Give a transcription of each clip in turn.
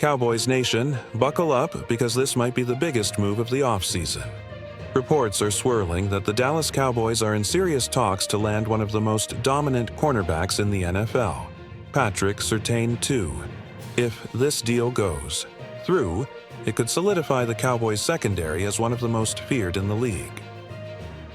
Cowboys Nation, buckle up because this might be the biggest move of the offseason. Reports are swirling that the Dallas Cowboys are in serious talks to land one of the most dominant cornerbacks in the NFL, Patrick Surtain II. If this deal goes through, it could solidify the Cowboys' secondary as one of the most feared in the league.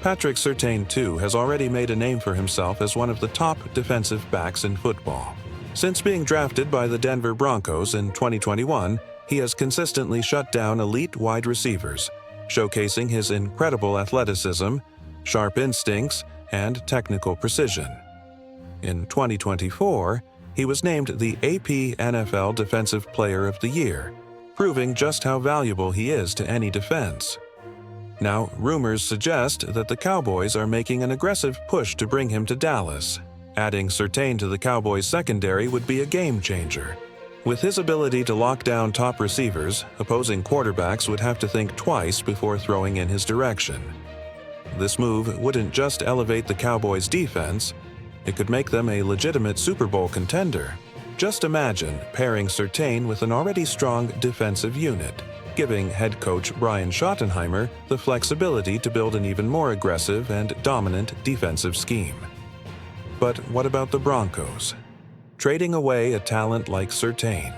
Patrick Surtain II has already made a name for himself as one of the top defensive backs in football. Since being drafted by the Denver Broncos in 2021, he has consistently shut down elite wide receivers, showcasing his incredible athleticism, sharp instincts, and technical precision. In 2024, he was named the AP NFL Defensive Player of the Year, proving just how valuable he is to any defense. Now, rumors suggest that the Cowboys are making an aggressive push to bring him to Dallas. Adding Surtain to the Cowboys' secondary would be a game-changer. With his ability to lock down top receivers, opposing quarterbacks would have to think twice before throwing in his direction. This move wouldn't just elevate the Cowboys' defense, it could make them a legitimate Super Bowl contender. Just imagine pairing Surtain with an already strong defensive unit, giving head coach Brian Schottenheimer the flexibility to build an even more aggressive and dominant defensive scheme. But what about the Broncos? Trading away a talent like Surtain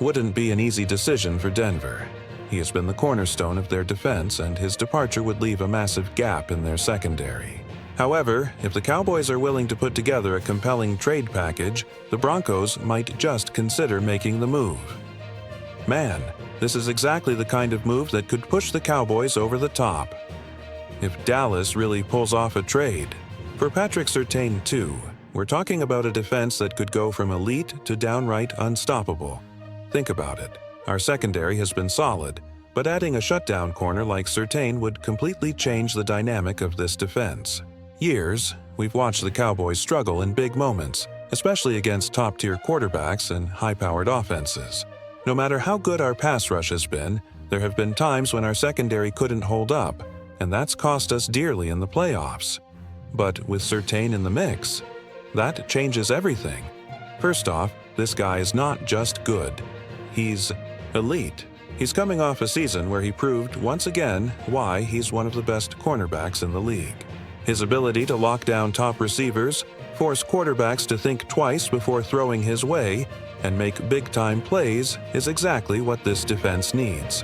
wouldn't be an easy decision for Denver. He has been the cornerstone of their defense, and his departure would leave a massive gap in their secondary. However, if the Cowboys are willing to put together a compelling trade package, the Broncos might just consider making the move. Man, this is exactly the kind of move that could push the Cowboys over the top. If Dallas really pulls off a trade, for Patrick Surtain II, we're talking about a defense that could go from elite to downright unstoppable. Think about it. Our secondary has been solid, but adding a shutdown corner like Surtain would completely change the dynamic of this defense. We've watched the Cowboys struggle in big moments, especially against top-tier quarterbacks and high-powered offenses. No matter how good our pass rush has been, there have been times when our secondary couldn't hold up, and that's cost us dearly in the playoffs. But with Surtain in the mix, that changes everything. First off, this guy is not just good. He's elite. He's coming off a season where he proved once again why he's one of the best cornerbacks in the league. His ability to lock down top receivers, force quarterbacks to think twice before throwing his way, and make big-time plays is exactly what this defense needs.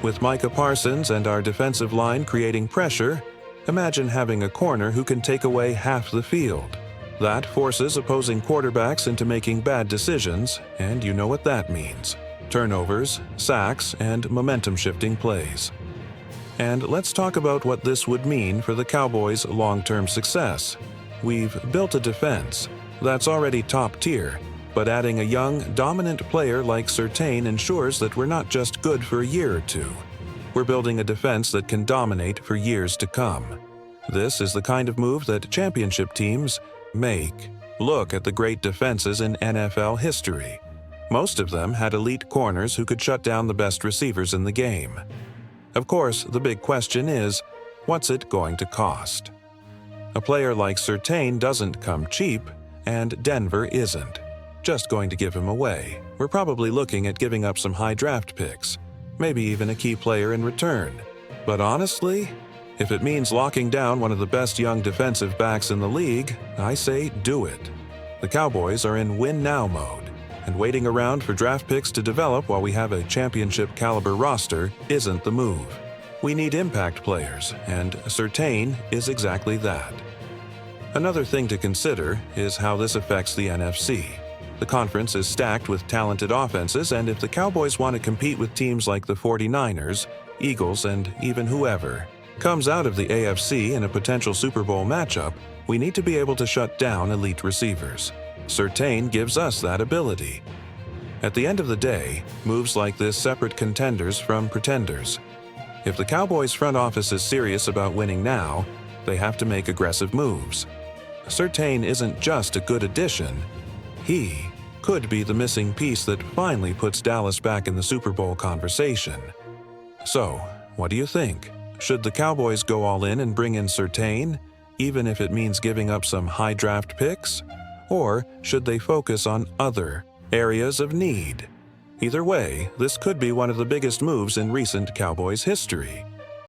With Micah Parsons and our defensive line creating pressure, imagine having a corner who can take away half the field. That forces opposing quarterbacks into making bad decisions, and you know what that means: turnovers, sacks, and momentum-shifting plays. And let's talk about what this would mean for the Cowboys' long-term success. We've built a defense that's already top-tier, but adding a young, dominant player like Surtain ensures that we're not just good for a year or two. We're building a defense that can dominate for years to come. This is the kind of move that championship teams make. Look at the great defenses in NFL history. Most of them had elite corners who could shut down the best receivers in the game. Of course, the big question is, what's it going to cost? A player like Surtain doesn't come cheap, and Denver isn't just going to give him away. We're probably looking at giving up some high draft picks, maybe even a key player in return. But honestly, if it means locking down one of the best young defensive backs in the league, I say do it. The Cowboys are in win-now mode, and waiting around for draft picks to develop while we have a championship-caliber roster isn't the move. We need impact players, and Surtain is exactly that. Another thing to consider is how this affects the NFC. The conference is stacked with talented offenses, and if the Cowboys want to compete with teams like the 49ers, Eagles, and even whoever comes out of the AFC in a potential Super Bowl matchup, we need to be able to shut down elite receivers. Surtain gives us that ability. At the end of the day, moves like this separate contenders from pretenders. If the Cowboys front office is serious about winning now, they have to make aggressive moves. Surtain isn't just a good addition, he could be the missing piece that finally puts Dallas back in the Super Bowl conversation. So, what do you think? Should the Cowboys go all in and bring in Surtain, even if it means giving up some high draft picks? Or should they focus on other areas of need? Either way, this could be one of the biggest moves in recent Cowboys history.